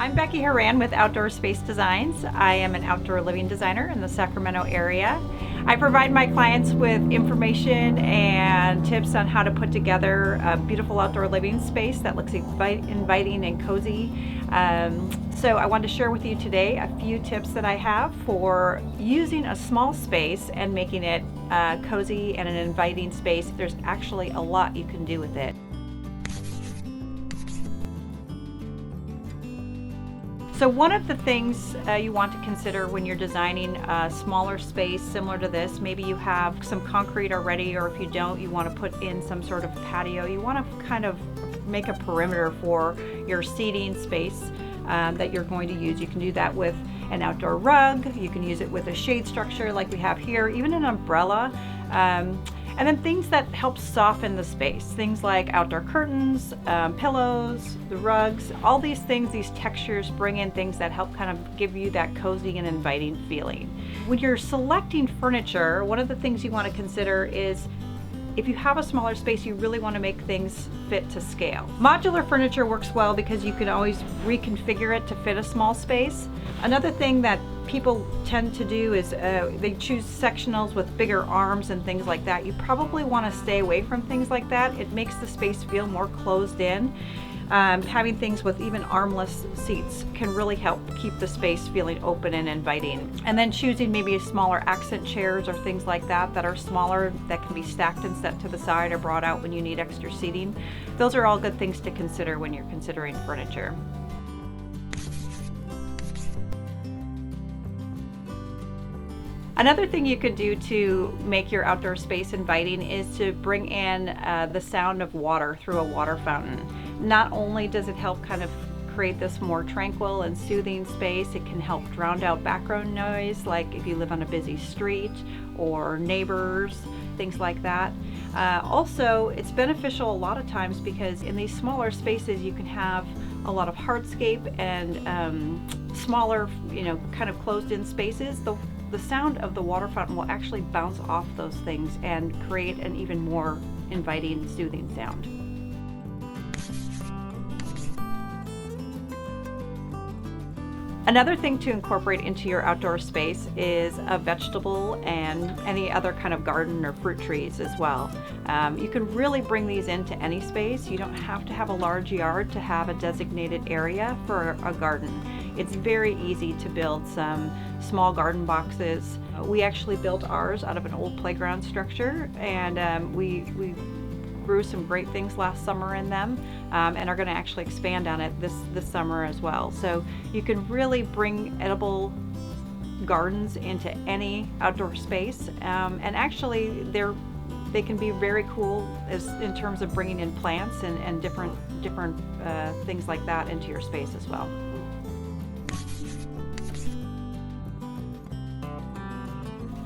I'm Becky Horan with Outdoor Space Designs. I am an outdoor living designer in the Sacramento area. I provide my clients with information and tips on how to put together a beautiful outdoor living space that looks inviting and cozy. So I wanted to share with you today a few tips that I have for using a small space and making it cozy and an inviting space. There's actually a lot you can do with it. So one of the things you want to consider when you're designing a smaller space similar to this, maybe you have some concrete already, or if you don't, you want to put in some sort of patio. You want to kind of make a perimeter for your seating space that you're going to use. You can do that with an outdoor rug. You can use it with a shade structure like we have here, even an umbrella. And then things that help soften the space, things like outdoor curtains, pillows, the rugs, all these things, these textures bring in things that help kind of give you that cozy and inviting feeling. When you're selecting furniture, one of the things you want to consider is if you have a smaller space, you really want to make things fit to scale. Modular furniture works well because you can always reconfigure it to fit a small space. Another thing that people tend to do is they choose sectionals with bigger arms and things like that. You probably want to stay away from things like that. It makes the space feel more closed in. Having things with even armless seats can really help keep the space feeling open and inviting. And then choosing maybe smaller accent chairs or things like that that are smaller, that can be stacked and set to the side or brought out when you need extra seating. Those are all good things to consider when you're considering furniture. Another thing you could do to make your outdoor space inviting is to bring in the sound of water through a water fountain. Not only does it help kind of create this more tranquil and soothing space, it can help drown out background noise, like if you live on a busy street or neighbors, things like that. Also, it's beneficial a lot of times because in these smaller spaces you can have a lot of hardscape and smaller, kind of closed-in spaces. The sound of the water fountain will actually bounce off those things and create an even more inviting, soothing sound. Another thing to incorporate into your outdoor space is a vegetable and any other kind of garden or fruit trees as well. You can really bring these into any space. You don't have to have a large yard to have a designated area for a garden. It's very easy to build some small garden boxes. We actually built ours out of an old playground structure, and we grew some great things last summer in them, and are going to actually expand on it this summer as well. So you can really bring edible gardens into any outdoor space, and actually they can be very cool in terms of bringing in plants and different things like that into your space as well.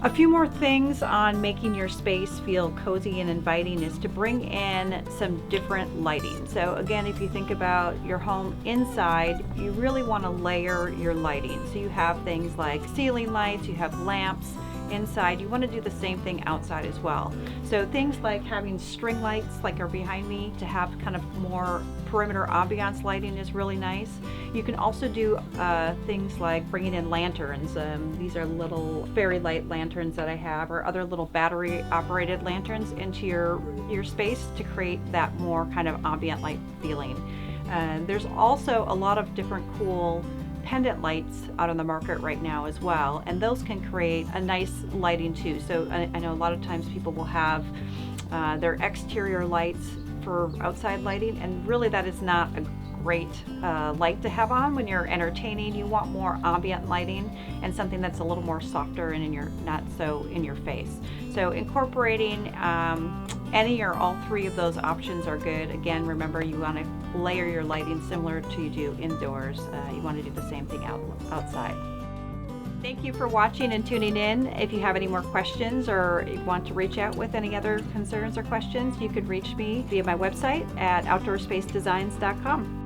A few more things on making your space feel cozy and inviting is to bring in some different lighting. So again, if you think about your home inside, you really want to layer your lighting. So you have things like ceiling lights, you have lamps inside. You want to do the same thing outside as well. So things like having string lights like are behind me to have kind of more perimeter ambiance lighting is really nice. You can also do things like bringing in lanterns. These are little fairy light lanterns that I have, or other little battery operated lanterns into your space to create that more kind of ambient light feeling. There's also a lot of different cool pendant lights out on the market right now as well, and those can create a nice lighting too. So I know a lot of times people will have their exterior lights for outside lighting, and really that is not a great light to have on when you're entertaining. You want more ambient lighting and something that's a little more softer and not so in your face. So incorporating any or all three of those options are good. Again, remember, you want to layer your lighting similar to you do indoors. You want to do the same thing outside. Thank you for watching and tuning in. If you have any more questions or you want to reach out with any other concerns or questions, you could reach me via my website at outdoorspacedesigns.com.